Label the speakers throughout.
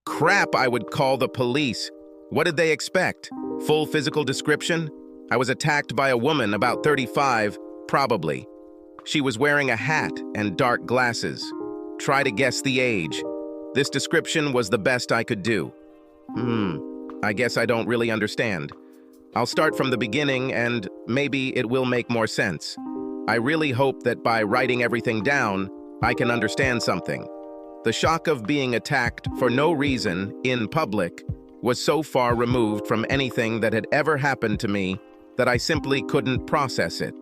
Speaker 1: crap, I would call the police. What did they expect? Full physical description? I was attacked by a woman about 35, probably. She was wearing a hat and dark glasses. Try to guess the age. This description was the best I could do. I guess I don't really understand. I'll start from the beginning and maybe it will make more sense. I really hope that by writing everything down, I can understand something. The shock of being attacked for no reason in public was so far removed from anything that had ever happened to me that I simply couldn't process it.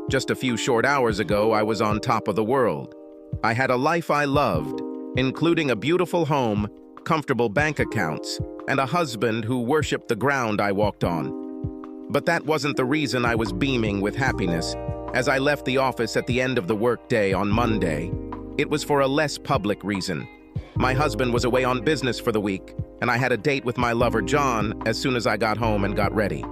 Speaker 1: Just a few short hours ago, I was on top of the world. I had a life I loved, including a beautiful home, comfortable bank accounts, and a husband who worshipped the ground I walked on. But that wasn't the reason I was beaming with happiness. As I left the office at the end of the workday on Monday, it was for a less public reason. My husband was away on business for the week, and I had a date with my lover John as soon as I got home and got ready.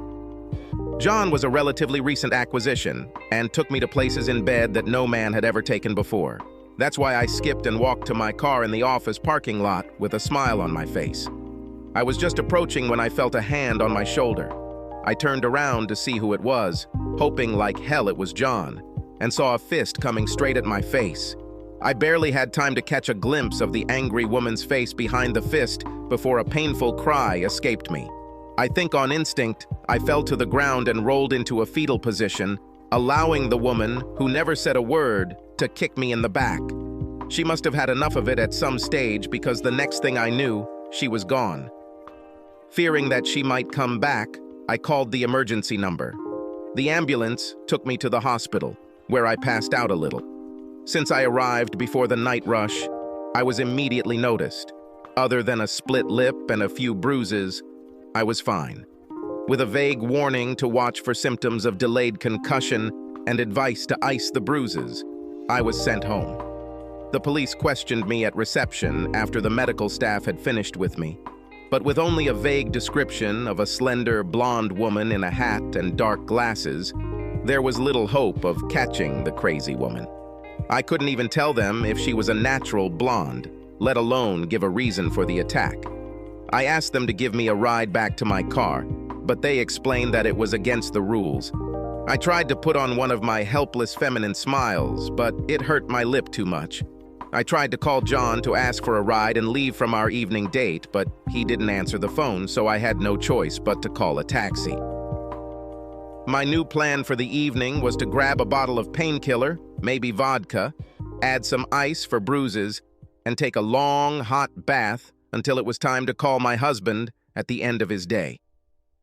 Speaker 1: John was a relatively recent acquisition and took me to places in bed that no man had ever taken before. That's why I skipped and walked to my car in the office parking lot with a smile on my face. I was just approaching when I felt a hand on my shoulder. I turned around to see who it was, hoping like hell it was John, and saw a fist coming straight at my face. I barely had time to catch a glimpse of the angry woman's face behind the fist before a painful cry escaped me. I think on instinct, I fell to the ground and rolled into a fetal position, allowing the woman, who never said a word, to kick me in the back. She must have had enough of it at some stage because the next thing I knew, she was gone. Fearing that she might come back, I called the emergency number. The ambulance took me to the hospital, where I passed out a little. Since I arrived before the night rush, I was immediately noticed. Other than a split lip and a few bruises, I was fine. With a vague warning to watch for symptoms of delayed concussion and advice to ice the bruises, I was sent home. The police questioned me at reception after the medical staff had finished with me. But with only a vague description of a slender, blonde woman in a hat and dark glasses, there was little hope of catching the crazy woman. I couldn't even tell them if she was a natural blonde, let alone give a reason for the attack. I asked them to give me a ride back to my car, but they explained that it was against the rules. I tried to put on one of my helpless feminine smiles, but it hurt my lip too much. I tried to call John to ask for a ride and leave from our evening date, but he didn't answer the phone, so I had no choice but to call a taxi. My new plan for the evening was to grab a bottle of painkiller, maybe vodka, add some ice for bruises, and take a long, hot bath until it was time to call my husband at the end of his day.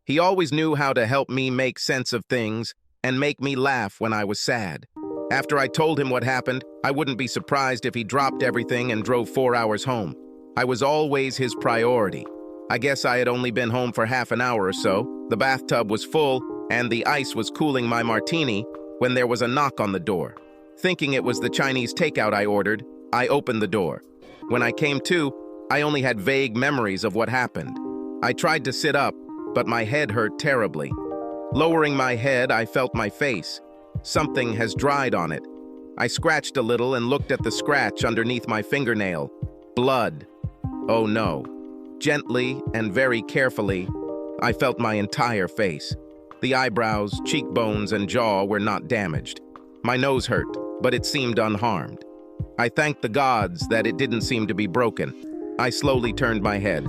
Speaker 1: He always knew how to help me make sense of things and make me laugh when I was sad. After I told him what happened, I wouldn't be surprised if he dropped everything and drove 4 hours home. I was always his priority. I guess I had only been home for half an hour or so. The bathtub was full, and the ice was cooling my martini when there was a knock on the door. Thinking it was the Chinese takeout I ordered, I opened the door. When I came to, I only had vague memories of what happened. I tried to sit up, but my head hurt terribly. Lowering my head, I felt my face. Something has dried on it. I scratched a little and looked at the scratch underneath my fingernail. Blood. Oh no. Gently and very carefully, I felt my entire face. The eyebrows, cheekbones, and jaw were not damaged. My nose hurt, but it seemed unharmed. I thanked the gods that it didn't seem to be broken. I slowly turned my head.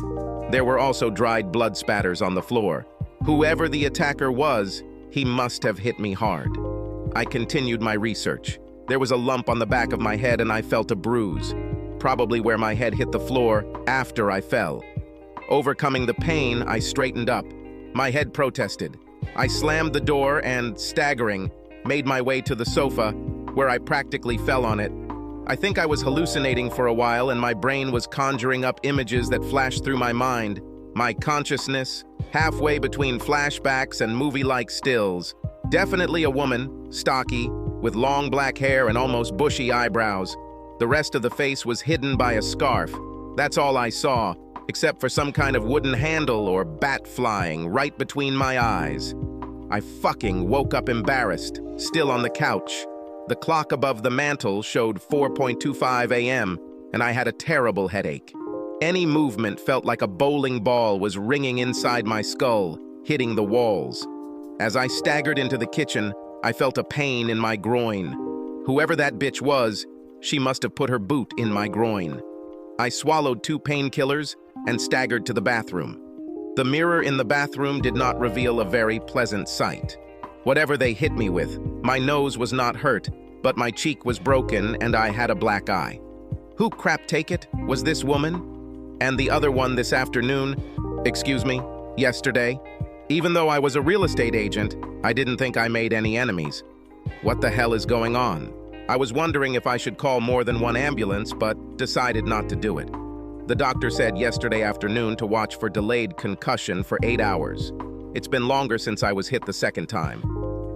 Speaker 1: There were also dried blood spatters on the floor. Whoever the attacker was, he must have hit me hard. I continued my research. There was a lump on the back of my head and I felt a bruise, probably where my head hit the floor after I fell. Overcoming the pain, I straightened up. My head protested. I slammed the door and, staggering, made my way to the sofa, where I practically fell on it. I think I was hallucinating for a while and my brain was conjuring up images that flashed through my mind. My consciousness, halfway between flashbacks and movie-like stills. Definitely a woman, stocky, with long black hair and almost bushy eyebrows. The rest of the face was hidden by a scarf. That's all I saw, except for some kind of wooden handle or bat flying right between my eyes. I fucking woke up embarrassed, still on the couch. The clock above the mantel showed 4:25 a.m., and I had a terrible headache. Any movement felt like a bowling ball was ringing inside my skull, hitting the walls. As I staggered into the kitchen, I felt a pain in my groin. Whoever that bitch was, she must have put her boot in my groin. I swallowed 2 painkillers and staggered to the bathroom. The mirror in the bathroom did not reveal a very pleasant sight. Whatever they hit me with, my nose was not hurt, but my cheek was broken and I had a black eye. Who crap take it? Was this woman? And the other one this afternoon, yesterday? Even though I was a real estate agent, I didn't think I made any enemies. What the hell is going on? I was wondering if I should call more than one ambulance, but decided not to do it. The doctor said yesterday afternoon to watch for delayed concussion for 8 hours. It's been longer since I was hit the second time.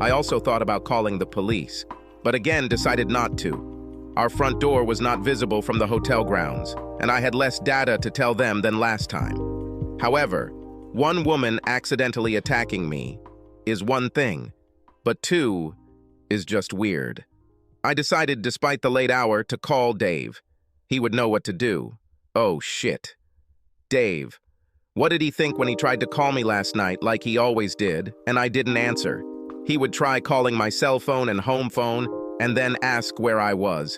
Speaker 1: I also thought about calling the police, but again decided not to. Our front door was not visible from the hotel grounds, and I had less data to tell them than last time. However, one woman accidentally attacking me is one thing, but 2 is just weird. I decided, despite the late hour, to call Dave. He would know what to do. Oh, shit. Dave. What did he think when he tried to call me last night like he always did, and I didn't answer? He would try calling my cell phone and home phone, and then ask where I was.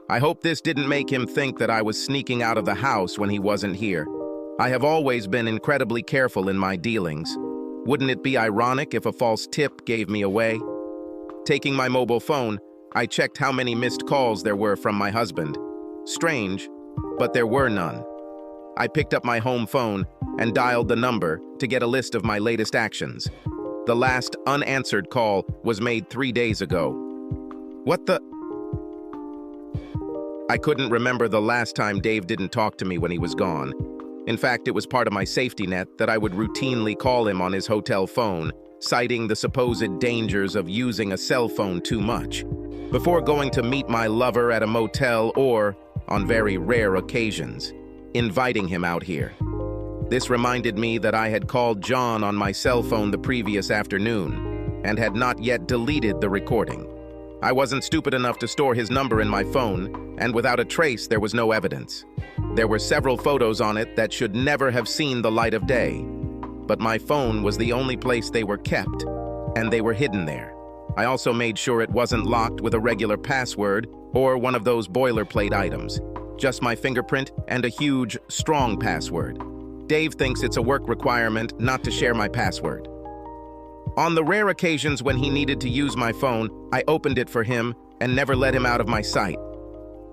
Speaker 1: I hope this didn't make him think that I was sneaking out of the house when he wasn't here. I have always been incredibly careful in my dealings. Wouldn't it be ironic if a false tip gave me away? Taking my mobile phone, I checked how many missed calls there were from my husband. Strange, but there were none. I picked up my home phone and dialed the number to get a list of my latest actions. The last unanswered call was made 3 days ago. What the? I couldn't remember the last time Dave didn't talk to me when he was gone. In fact, it was part of my safety net that I would routinely call him on his hotel phone, citing the supposed dangers of using a cell phone too much, before going to meet my lover at a motel or, on very rare occasions, inviting him out here. This reminded me that I had called John on my cell phone the previous afternoon and had not yet deleted the recording. I wasn't stupid enough to store his number in my phone, and without a trace, there was no evidence. There were several photos on it that should never have seen the light of day. But my phone was the only place they were kept, and they were hidden there. I also made sure it wasn't locked with a regular password or one of those boilerplate items. Just my fingerprint and a huge, strong password. Dave thinks it's a work requirement not to share my password. On the rare occasions when he needed to use my phone, I opened it for him and never let him out of my sight.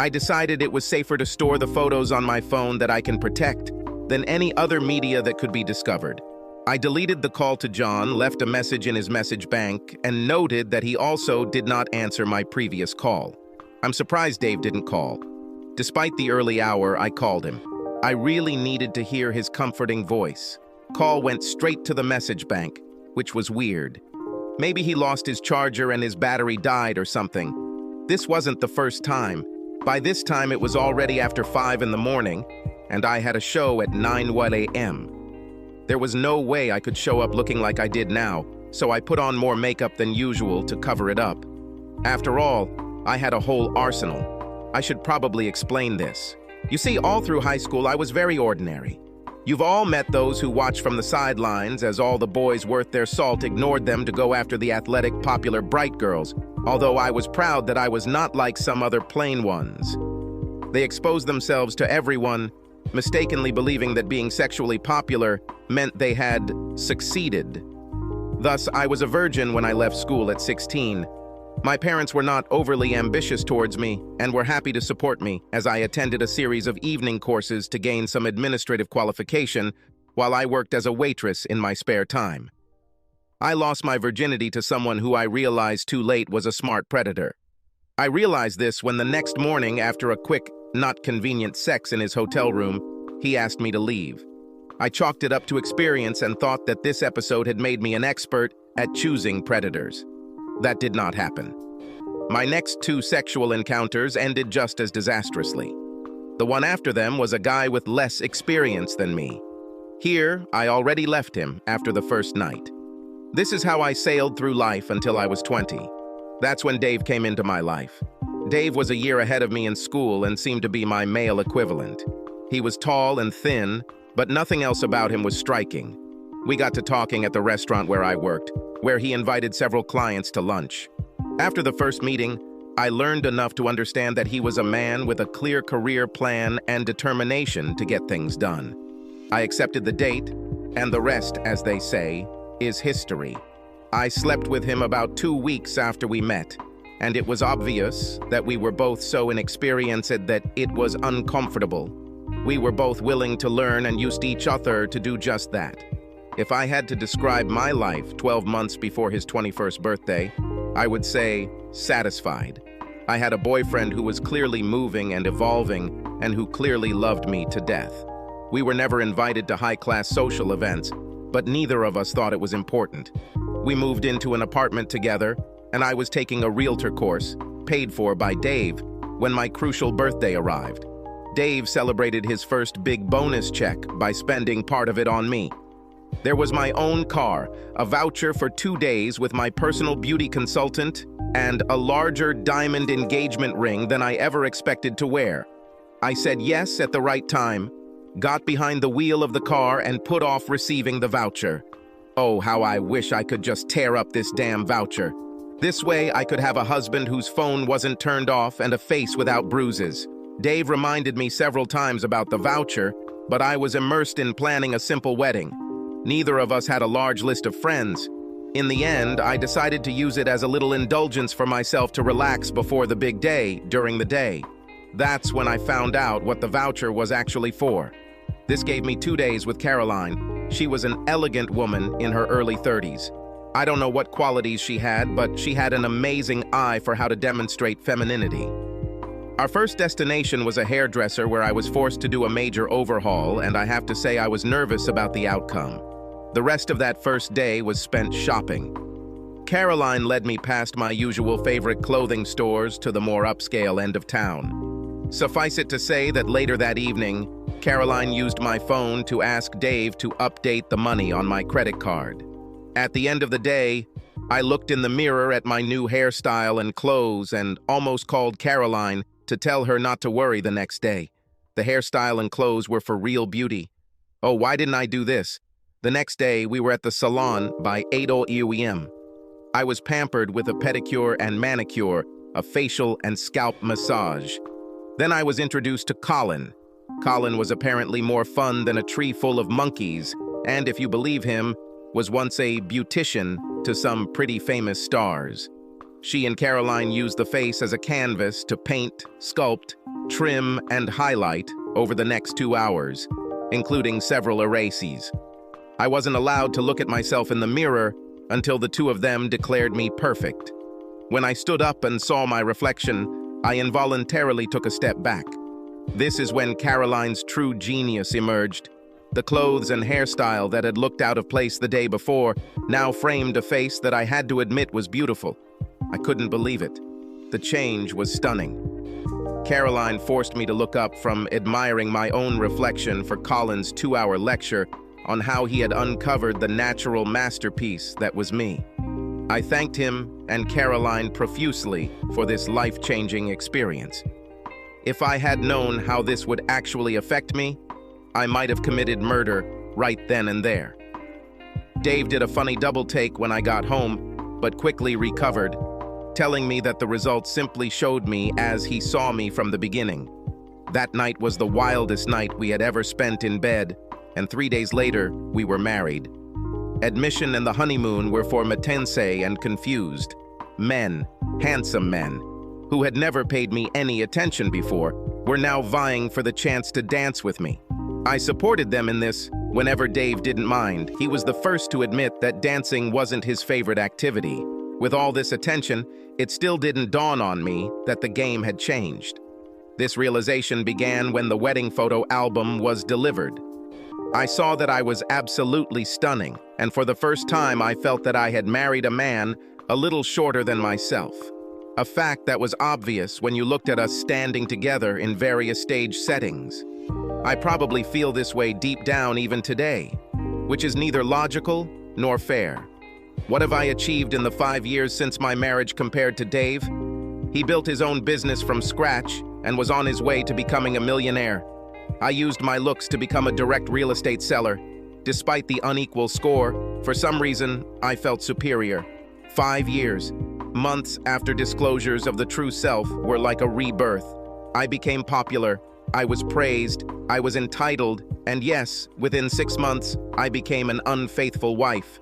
Speaker 1: I decided it was safer to store the photos on my phone that I can protect than any other media that could be discovered. I deleted the call to John, left a message in his message bank, and noted that he also did not answer my previous call. I'm surprised Dave didn't call. Despite the early hour, I called him. I really needed to hear his comforting voice. Call went straight to the message bank, which was weird. Maybe he lost his charger and his battery died or something. This wasn't the first time. By this time, it was already after 5 in the morning, and I had a show at 9 a.m. There was no way I could show up looking like I did now, so I put on more makeup than usual to cover it up. After all, I had a whole arsenal. I should probably explain this. You see, all through high school, I was very ordinary. You've all met those who watch from the sidelines as all the boys worth their salt ignored them to go after the athletic, popular, bright girls, although I was proud that I was not like some other plain ones. They exposed themselves to everyone, mistakenly believing that being sexually popular meant they had succeeded. Thus, I was a virgin when I left school at 16. My parents were not overly ambitious towards me and were happy to support me as I attended a series of evening courses to gain some administrative qualification while I worked as a waitress in my spare time. I lost my virginity to someone who I realized too late was a smart predator. I realized this when the next morning, after a quick, not convenient sex in his hotel room, he asked me to leave. I chalked it up to experience and thought that this episode had made me an expert at choosing predators. That did not happen. My next 2 sexual encounters ended just as disastrously. The one after them was a guy with less experience than me. Here, I already left him after the first night. This is how I sailed through life until I was 20. That's when Dave came into my life. Dave was a year ahead of me in school and seemed to be my male equivalent. He was tall and thin, but nothing else about him was striking. We got to talking at the restaurant where I worked, where he invited several clients to lunch. After the first meeting, I learned enough to understand that he was a man with a clear career plan and determination to get things done. I accepted the date, and the rest, as they say, is history. I slept with him about 2 weeks after we met, and it was obvious that we were both so inexperienced that it was uncomfortable. We were both willing to learn and used each other to do just that. If I had to describe my life 12 months before his 21st birthday, I would say satisfied. I had a boyfriend who was clearly moving and evolving and who clearly loved me to death. We were never invited to high-class social events, but neither of us thought it was important. We moved into an apartment together, and I was taking a realtor course, paid for by Dave, when my crucial birthday arrived. Dave celebrated his first big bonus check by spending part of it on me. There was my own car, a voucher for 2 days with my personal beauty consultant, and a larger diamond engagement ring than I ever expected to wear. I said yes at the right time, got behind the wheel of the car, and put off receiving the voucher. Oh, how I wish I could just tear up this damn voucher. This way, I could have a husband whose phone wasn't turned off and a face without bruises. Dave reminded me several times about the voucher, but I was immersed in planning a simple wedding. Neither of us had a large list of friends. In the end, I decided to use it as a little indulgence for myself to relax before the big day during the day. That's when I found out what the voucher was actually for. This gave me 2 days with Caroline. She was an elegant woman in her early 30s. I don't know what qualities she had, but she had an amazing eye for how to demonstrate femininity. Our first destination was a hairdresser where I was forced to do a major overhaul, and I have to say I was nervous about the outcome. The rest of that first day was spent shopping. Caroline led me past my usual favorite clothing stores to the more upscale end of town. Suffice it to say that later that evening, Caroline used my phone to ask Dave to update the money on my credit card. At the end of the day, I looked in the mirror at my new hairstyle and clothes and almost called Caroline to tell her not to worry the next day. The hairstyle and clothes were for real beauty. Oh, why didn't I do this? The next day, we were at the salon by AITA. I was pampered with a pedicure and manicure, a facial and scalp massage. Then I was introduced to Colin. Colin was apparently more fun than a tree full of monkeys, and if you believe him, was once a beautician to some pretty famous stars. She and Caroline used the face as a canvas to paint, sculpt, trim, and highlight over the next 2 hours, including several erases. I wasn't allowed to look at myself in the mirror until the two of them declared me perfect. When I stood up and saw my reflection, I involuntarily took a step back. This is when Caroline's true genius emerged. The clothes and hairstyle that had looked out of place the day before now framed a face that I had to admit was beautiful. I couldn't believe it. The change was stunning. Caroline forced me to look up from admiring my own reflection for Colin's 2-hour lecture on how he had uncovered the natural masterpiece that was me. I thanked him and Caroline profusely for this life-changing experience. If I had known how this would actually affect me, I might have committed murder right then and there. Dave did a funny double take when I got home, but quickly recovered, telling me that the results simply showed me as he saw me from the beginning. That night was the wildest night we had ever spent in bed, and 3 days later, we were married. Admission and the honeymoon were for Matense and confused. Men, handsome men, who had never paid me any attention before, were now vying for the chance to dance with me. I supported them in this whenever Dave didn't mind. He was the first to admit that dancing wasn't his favorite activity. With all this attention, it still didn't dawn on me that the game had changed. This realization began when the wedding photo album was delivered. I saw that I was absolutely stunning, and for the first time I felt that I had married a man a little shorter than myself. A fact that was obvious when you looked at us standing together in various stage settings. I probably feel this way deep down even today, which is neither logical nor fair. What have I achieved in the 5 years since my marriage compared to Dave? He built his own business from scratch and was on his way to becoming a millionaire. I used my looks to become a direct real estate seller. Despite the unequal score, for some reason, I felt superior. 5 years, months after disclosures of the true self were like a rebirth. I became popular, I was praised, I was entitled, and yes, within 6 months, I became an unfaithful wife.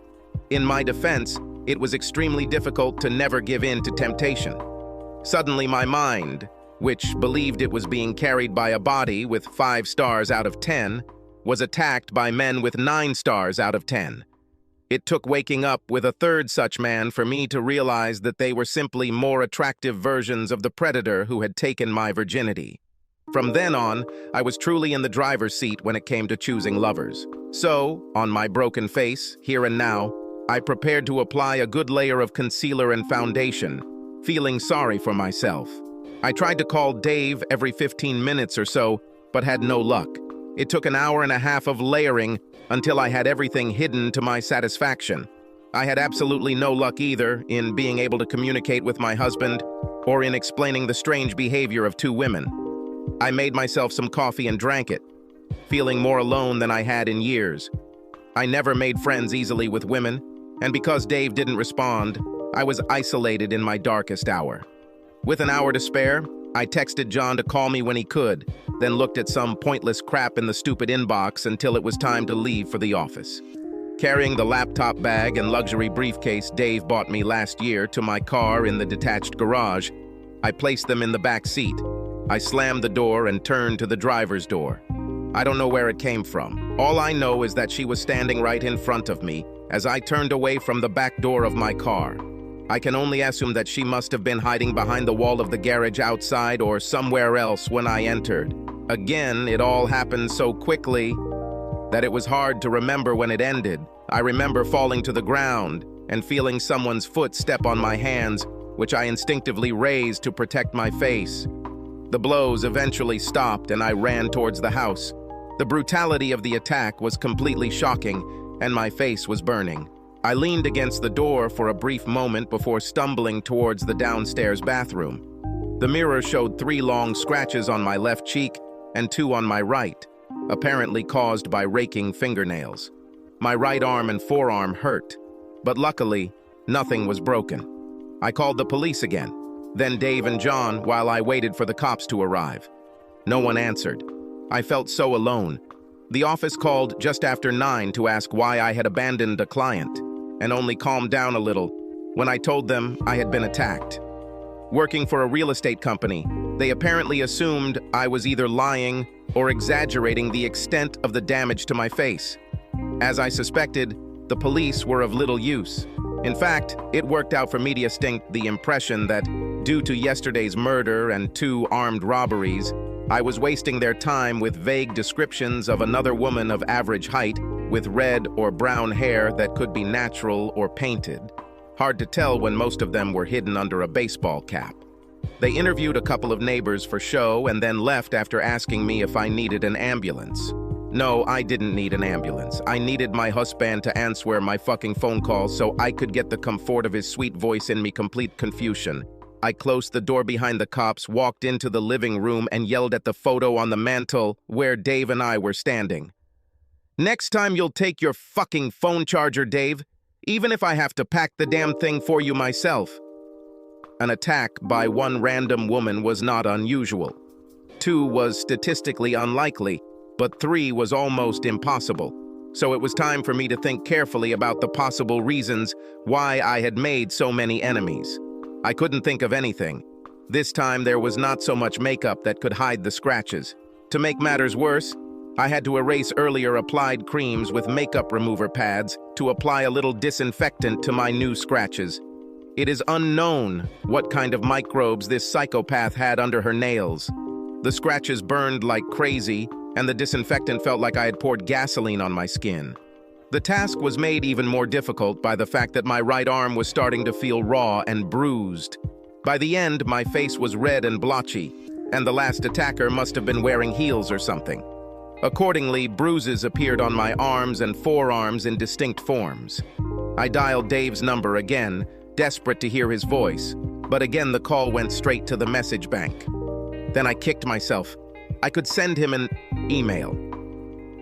Speaker 1: In my defense, it was extremely difficult to never give in to temptation. Suddenly my mind, which believed it was being carried by a body with 5 stars out of 10, was attacked by men with 9 stars out of 10. It took waking up with a third such man for me to realize that they were simply more attractive versions of the predator who had taken my virginity. From then on, I was truly in the driver's seat when it came to choosing lovers. So, on my broken face, here and now, I prepared to apply a good layer of concealer and foundation, feeling sorry for myself. I tried to call Dave every 15 minutes or so, but had no luck. It took an hour and a half of layering until I had everything hidden to my satisfaction. I had absolutely no luck either in being able to communicate with my husband or in explaining the strange behavior of 2 women. I made myself some coffee and drank it, feeling more alone than I had in years. I never made friends easily with women, and because Dave didn't respond, I was isolated in my darkest hour. With an hour to spare, I texted John to call me when he could, then looked at some pointless crap in the stupid inbox until it was time to leave for the office. Carrying the laptop bag and luxury briefcase Dave bought me last year to my car in the detached garage, I placed them in the back seat. I slammed the door and turned to the driver's door. I don't know where it came from. All I know is that she was standing right in front of me as I turned away from the back door of my car. I can only assume that she must have been hiding behind the wall of the garage outside or somewhere else when I entered. Again, it all happened so quickly that it was hard to remember when it ended. I remember falling to the ground and feeling someone's foot step on my hands, which I instinctively raised to protect my face. The blows eventually stopped and I ran towards the house. The brutality of the attack was completely shocking and my face was burning. I leaned against the door for a brief moment before stumbling towards the downstairs bathroom. The mirror showed 3 long scratches on my left cheek and 2 on my right, apparently caused by raking fingernails. My right arm and forearm hurt, but luckily, nothing was broken. I called the police again, then Dave and John while I waited for the cops to arrive. No one answered. I felt so alone. The office called just after 9 to ask why I had abandoned a client, and only calmed down a little when I told them I had been attacked. Working for a real estate company, they apparently assumed I was either lying or exaggerating the extent of the damage to my face. As I suspected, the police were of little use. In fact, it worked out for me to stink the impression that, due to yesterday's murder and 2 armed robberies, I was wasting their time with vague descriptions of another woman of average height with red or brown hair that could be natural or painted. Hard to tell when most of them were hidden under a baseball cap. They interviewed a couple of neighbors for show and then left after asking me if I needed an ambulance. No, I didn't need an ambulance. I needed my husband to answer my fucking phone calls so I could get the comfort of his sweet voice in me complete confusion. I closed the door behind the cops, walked into the living room, and yelled at the photo on the mantle where Dave and I were standing. Next time you'll take your fucking phone charger, Dave, even if I have to pack the damn thing for you myself. An attack by 1 random woman was not unusual. 2 was statistically unlikely, but 3 was almost impossible. So it was time for me to think carefully about the possible reasons why I had made so many enemies. I couldn't think of anything. This time there was not so much makeup that could hide the scratches. To make matters worse, I had to erase earlier applied creams with makeup remover pads to apply a little disinfectant to my new scratches. It is unknown what kind of microbes this psychopath had under her nails. The scratches burned like crazy, and the disinfectant felt like I had poured gasoline on my skin. The task was made even more difficult by the fact that my right arm was starting to feel raw and bruised. By the end, my face was red and blotchy, and the last attacker must have been wearing heels or something. Accordingly, bruises appeared on my arms and forearms in distinct forms. I dialed Dave's number again, desperate to hear his voice, but again the call went straight to the message bank. Then I kicked myself. I could send him an email.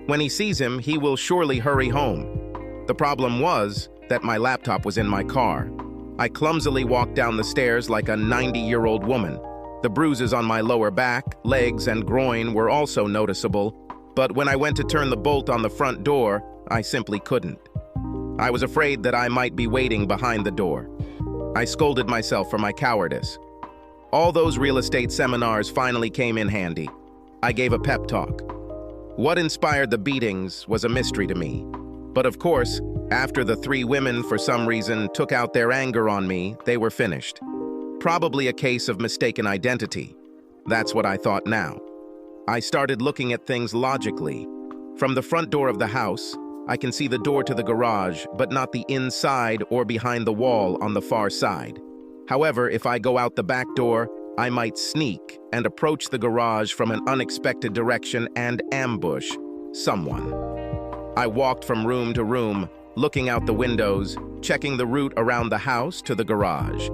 Speaker 1: When he sees him, he will surely hurry home. The problem was that my laptop was in my car. I clumsily walked down the stairs like a 90-year-old woman. The bruises on my lower back, legs, and groin were also noticeable, but when I went to turn the bolt on the front door, I simply couldn't. I was afraid that I might be waiting behind the door. I scolded myself for my cowardice. All those real estate seminars finally came in handy. I gave a pep talk. What inspired the beatings was a mystery to me. But of course, after the 3 women for some reason took out their anger on me, they were finished. Probably a case of mistaken identity. That's what I thought now. I started looking at things logically. From the front door of the house, I can see the door to the garage, but not the inside or behind the wall on the far side. However, if I go out the back door, I might sneak and approach the garage from an unexpected direction and ambush someone. I walked from room to room, looking out the windows, checking the route around the house to the garage.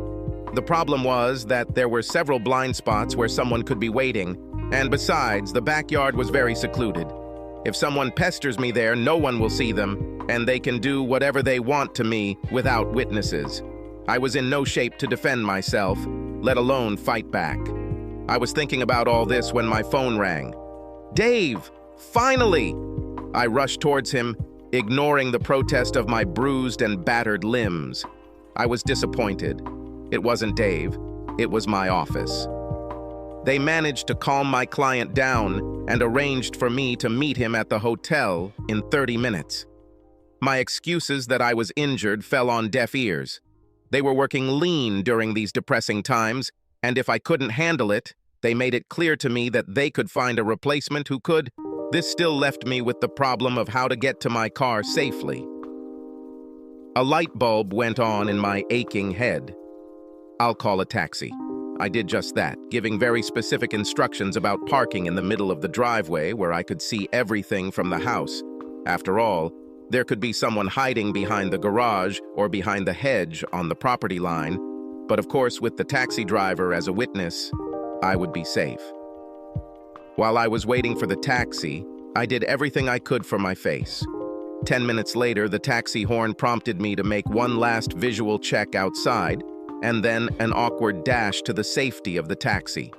Speaker 1: The problem was that there were several blind spots where someone could be waiting, and besides, the backyard was very secluded. If someone pesters me there, no one will see them, and they can do whatever they want to me without witnesses. I was in no shape to defend myself, let alone fight back. I was thinking about all this when my phone rang. "Dave, finally!" I rushed towards him, ignoring the protest of my bruised and battered limbs. I was disappointed. It wasn't Dave, it was my office. They managed to calm my client down and arranged for me to meet him at the hotel in 30 minutes. My excuses that I was injured fell on deaf ears. They were working lean during these depressing times, and if I couldn't handle it, they made it clear to me that they could find a replacement who could. This still left me with the problem of how to get to my car safely. A light bulb went on in my aching head. I'll call a taxi. I did just that, giving very specific instructions about parking in the middle of the driveway where I could see everything from the house. After all, there could be someone hiding behind the garage or behind the hedge on the property line, but of course with the taxi driver as a witness, I would be safe. While I was waiting for the taxi, I did everything I could for my face. 10 minutes later, the taxi horn prompted me to make one last visual check outside, and then an awkward dash to the safety of the taxi.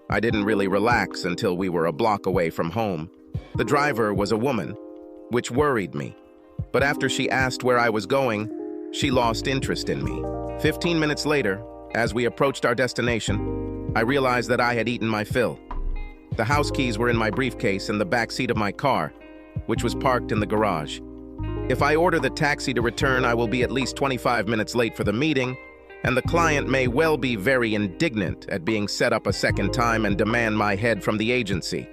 Speaker 1: I didn't really relax until we were a block away from home. The driver was a woman, which worried me. But after she asked where I was going, she lost interest in me. 15 minutes later, as we approached our destination, I realized that I had eaten my fill. The house keys were in my briefcase in the back seat of my car, which was parked in the garage. If I order the taxi to return, I will be at least 25 minutes late for the meeting, and the client may well be very indignant at being set up a second time and demand my head from the agency.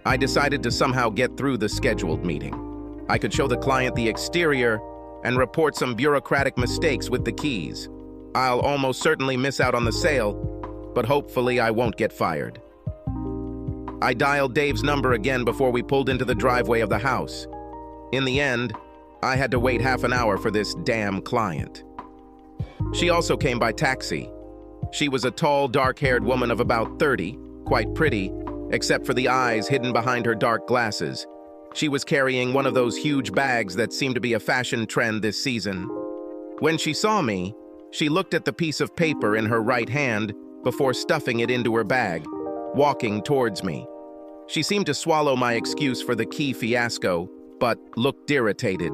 Speaker 1: I decided to somehow get through the scheduled meeting. I could show the client the exterior and report some bureaucratic mistakes with the keys. I'll almost certainly miss out on the sale, but hopefully I won't get fired. I dialed Dave's number again before we pulled into the driveway of the house. In the end, I had to wait half an hour for this damn client. She also came by taxi. She was a tall, dark-haired woman of about 30, quite pretty, except for the eyes hidden behind her dark glasses. She was carrying one of those huge bags that seemed to be a fashion trend this season. When she saw me, she looked at the piece of paper in her right hand before stuffing it into her bag, walking towards me. She seemed to swallow my excuse for the key fiasco, but looked irritated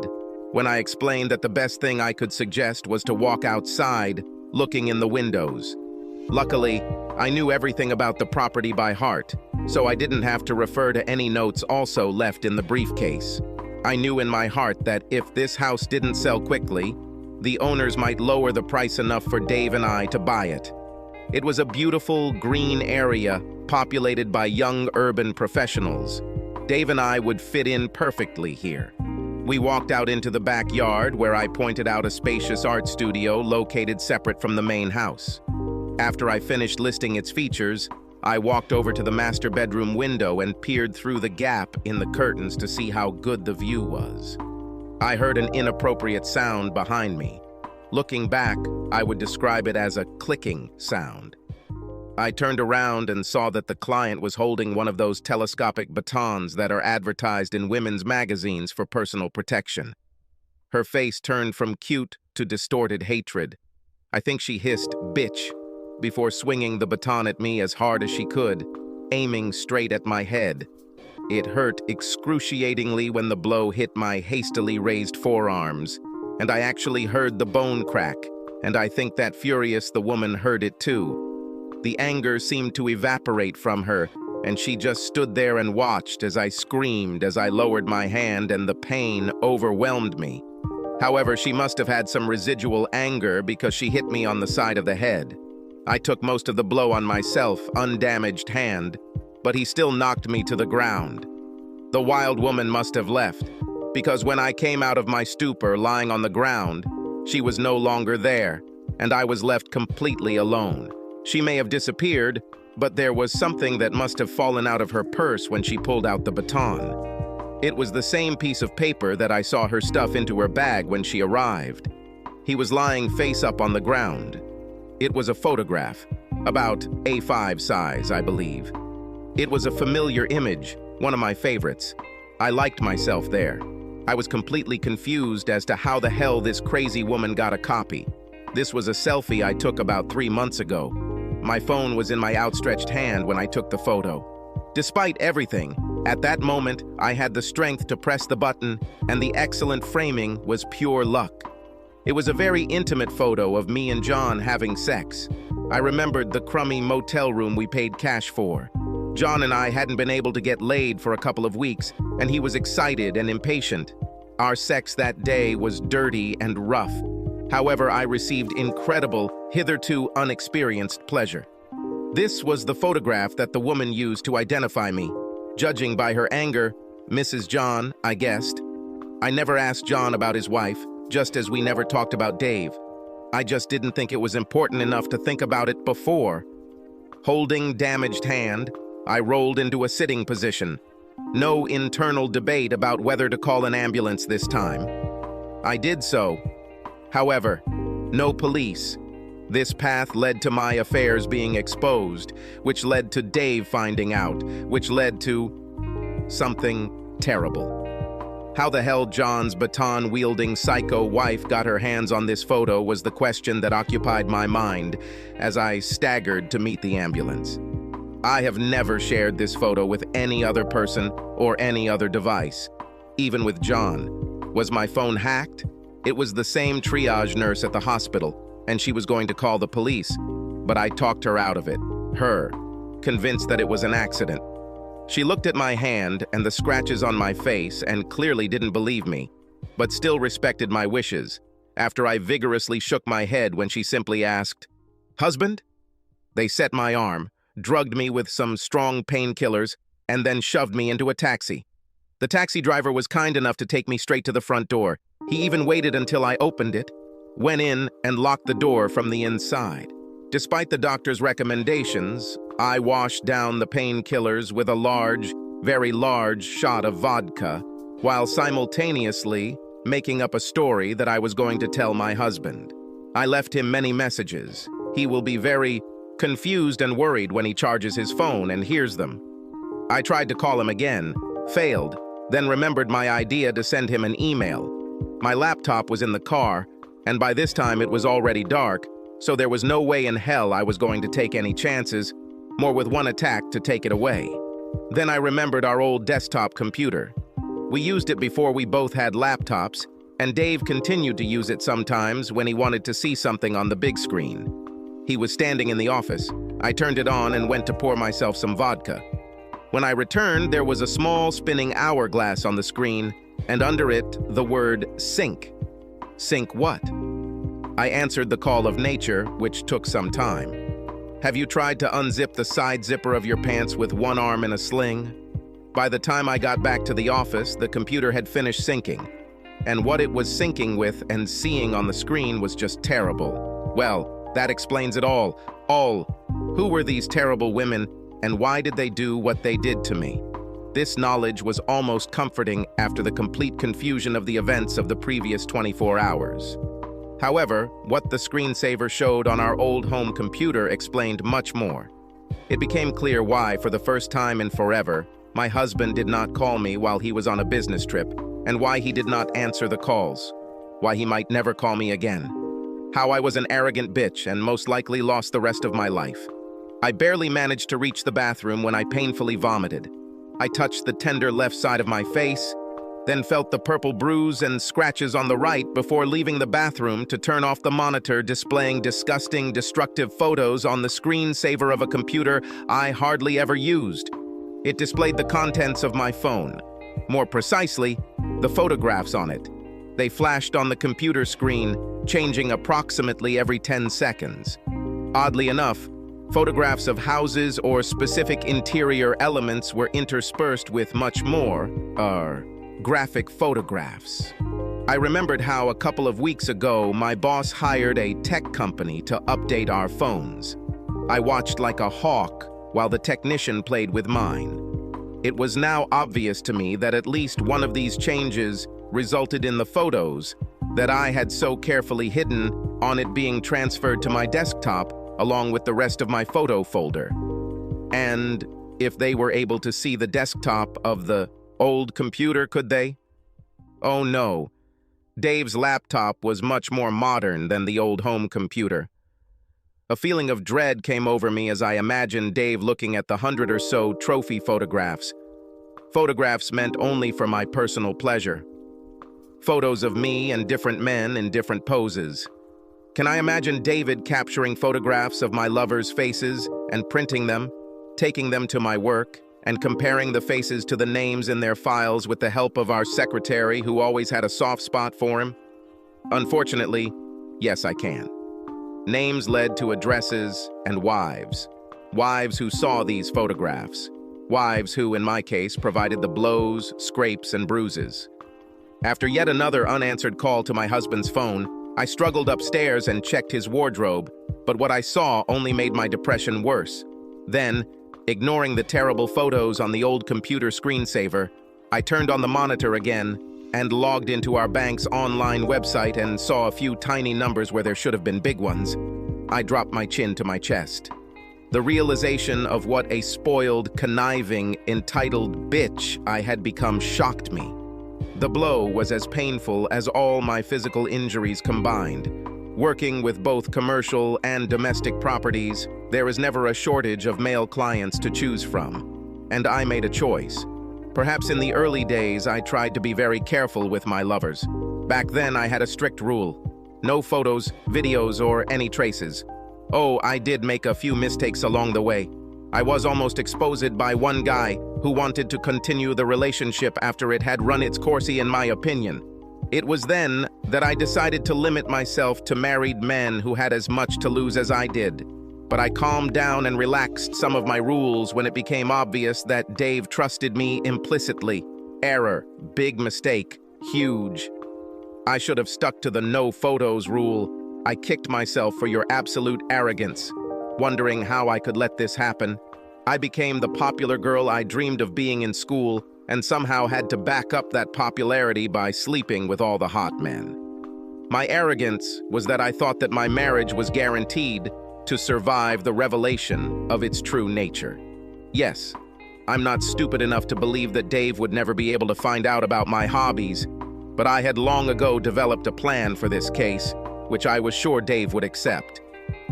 Speaker 1: when I explained that the best thing I could suggest was to walk outside, looking in the windows. Luckily, I knew everything about the property by heart, so I didn't have to refer to any notes also left in the briefcase. I knew in my heart that if this house didn't sell quickly, the owners might lower the price enough for Dave and I to buy it. It was a beautiful, green area populated by young urban professionals. Dave and I would fit in perfectly here. We walked out into the backyard where I pointed out a spacious art studio located separate from the main house. After I finished listing its features, I walked over to the master bedroom window and peered through the gap in the curtains to see how good the view was. I heard an inappropriate sound behind me. Looking back, I would describe it as a clicking sound. I turned around and saw that the client was holding one of those telescopic batons that are advertised in women's magazines for personal protection. Her face turned from cute to distorted hatred. I think she hissed, "Bitch," before swinging the baton at me as hard as she could, aiming straight at my head. It hurt excruciatingly when the blow hit my hastily raised forearms, and I actually heard the bone crack, and I think that furious the woman heard it too. The anger seemed to evaporate from her, and she just stood there and watched as I screamed as I lowered my hand, and the pain overwhelmed me. However, she must have had some residual anger because she hit me on the side of the head. I took most of the blow on myself, undamaged hand, but he still knocked me to the ground. The wild woman must have left, because when I came out of my stupor lying on the ground, she was no longer there, and I was left completely alone. She may have disappeared, but there was something that must have fallen out of her purse when she pulled out the baton. It was the same piece of paper that I saw her stuff into her bag when she arrived. He was lying face up on the ground. It was a photograph, about A5 size, I believe. It was a familiar image, one of my favorites. I liked myself there. I was completely confused as to how the hell this crazy woman got a copy. This was a selfie I took about 3 months ago. My phone was in my outstretched hand when I took the photo. Despite everything, at that moment, I had the strength to press the button, and the excellent framing was pure luck. It was a very intimate photo of me and John having sex. I remembered the crummy motel room we paid cash for. John and I hadn't been able to get laid for a couple of weeks, and he was excited and impatient. Our sex that day was dirty and rough. However, I received incredible, hitherto unexperienced pleasure. This was the photograph that the woman used to identify me. Judging by her anger, Mrs. John, I guessed. I never asked John about his wife, just as we never talked about Dave. I just didn't think it was important enough to think about it before. Holding damaged hand, I rolled into a sitting position. No internal debate about whether to call an ambulance this time. I did so. However, no police. This path led to my affairs being exposed, which led to Dave finding out, which led to something terrible. How the hell John's baton-wielding psycho wife got her hands on this photo was the question that occupied my mind as I staggered to meet the ambulance. I have never shared this photo with any other person or any other device, even with John. Was my phone hacked? It was the same triage nurse at the hospital, and she was going to call the police, but I talked her out of it, convinced that it was an accident. She looked at my hand and the scratches on my face and clearly didn't believe me, but still respected my wishes, after I vigorously shook my head when she simply asked, "Husband?" They set my arm, drugged me with some strong painkillers, and then shoved me into a taxi. The taxi driver was kind enough to take me straight to the front door. He even waited until I opened it, went in, and locked the door from the inside. Despite the doctor's recommendations, I washed down the painkillers with a large, very large shot of vodka, while simultaneously making up a story that I was going to tell my husband. I left him many messages. He will be very confused and worried when he charges his phone and hears them. I tried to call him again, failed, then remembered my idea to send him an email. My laptop was in the car, and by this time it was already dark, so there was no way in hell I was going to take any chances, more with one attack to take it away. Then I remembered our old desktop computer. We used it before we both had laptops, and Dave continued to use it sometimes when he wanted to see something on the big screen. He was standing in the office. I turned it on and went to pour myself some vodka. When I returned, there was a small spinning hourglass on the screen, and under it, the word sync. Sync what? I answered the call of nature, which took some time. Have you tried to unzip the side zipper of your pants with one arm in a sling? By the time I got back to the office, the computer had finished syncing, and what it was syncing with and seeing on the screen was just terrible. Well, that explains it all. Who were these terrible women, and why did they do what they did to me? This knowledge was almost comforting after the complete confusion of the events of the previous 24 hours. However, what the screensaver showed on our old home computer explained much more. It became clear why, for the first time in forever, my husband did not call me while he was on a business trip, and why he did not answer the calls, why he might never call me again. How I was an arrogant bitch and most likely lost the rest of my life. I barely managed to reach the bathroom when I painfully vomited. I touched the tender left side of my face, then felt the purple bruise and scratches on the right before leaving the bathroom to turn off the monitor displaying disgusting, destructive photos on the screensaver of a computer I hardly ever used. It displayed the contents of my phone. More precisely, the photographs on it. They flashed on the computer screen, changing approximately every 10 seconds. Oddly enough, photographs of houses or specific interior elements were interspersed with much more, graphic photographs. I remembered how a couple of weeks ago my boss hired a tech company to update our phones. I watched like a hawk while the technician played with mine. It was now obvious to me that at least one of these changes resulted in the photos that I had so carefully hidden on it being transferred to my desktop along with the rest of my photo folder. And if they were able to see the desktop of the old computer, could they? Oh no. Dave's laptop was much more modern than the old home computer. A feeling of dread came over me as I imagined Dave looking at the 100 or so trophy photographs. Photographs meant only for my personal pleasure. Photos of me and different men in different poses. Can I imagine David capturing photographs of my lovers' faces and printing them, taking them to my work, and comparing the faces to the names in their files with the help of our secretary who always had a soft spot for him? Unfortunately, yes, I can. Names led to addresses and wives. Wives who saw these photographs. Wives who, in my case, provided the blows, scrapes, and bruises. After yet another unanswered call to my husband's phone, I struggled upstairs and checked his wardrobe, but what I saw only made my depression worse. Then, ignoring the terrible photos on the old computer screensaver, I turned on the monitor again and logged into our bank's online website and saw a few tiny numbers where there should have been big ones. I dropped my chin to my chest. The realization of what a spoiled, conniving, entitled bitch I had become shocked me. The blow was as painful as all my physical injuries combined. Working with both commercial and domestic properties, there is never a shortage of male clients to choose from. And I made a choice. Perhaps in the early days, I tried to be very careful with my lovers. Back then, I had a strict rule. No photos, videos, or any traces. Oh, I did make a few mistakes along the way. I was almost exposed by one guy who wanted to continue the relationship after it had run its course, in my opinion. It was then that I decided to limit myself to married men who had as much to lose as I did. But I calmed down and relaxed some of my rules when it became obvious that Dave trusted me implicitly. Error, big mistake, huge. I should have stuck to the no photos rule. I kicked myself for your absolute arrogance. Wondering how I could let this happen, I became the popular girl I dreamed of being in school and somehow had to back up that popularity by sleeping with all the hot men. My arrogance was that I thought that my marriage was guaranteed to survive the revelation of its true nature. Yes, I'm not stupid enough to believe that Dave would never be able to find out about my hobbies, but I had long ago developed a plan for this case, which I was sure Dave would accept.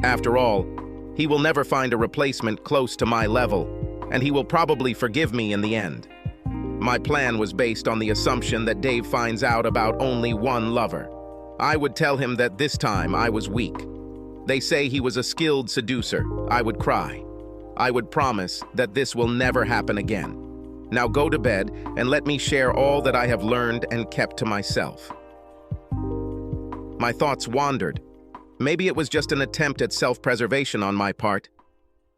Speaker 1: After all, he will never find a replacement close to my level, and he will probably forgive me in the end. My plan was based on the assumption that Dave finds out about only one lover. I would tell him that this time I was weak. They say he was a skilled seducer. I would cry. I would promise that this will never happen again. Now go to bed and let me share all that I have learned and kept to myself. My thoughts wandered. Maybe it was just an attempt at self-preservation on my part,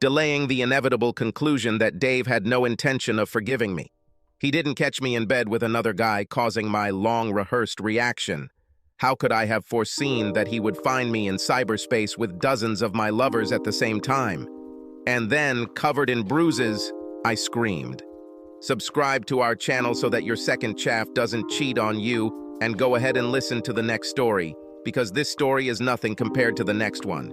Speaker 1: delaying the inevitable conclusion that Dave had no intention of forgiving me. He didn't catch me in bed with another guy, causing my long-rehearsed reaction. How could I have foreseen that he would find me in cyberspace with dozens of my lovers at the same time? And then, covered in bruises, I screamed. Subscribe to our channel so that your second chaff doesn't cheat on you, and go ahead and listen to the next story, because this story is nothing compared to the next one.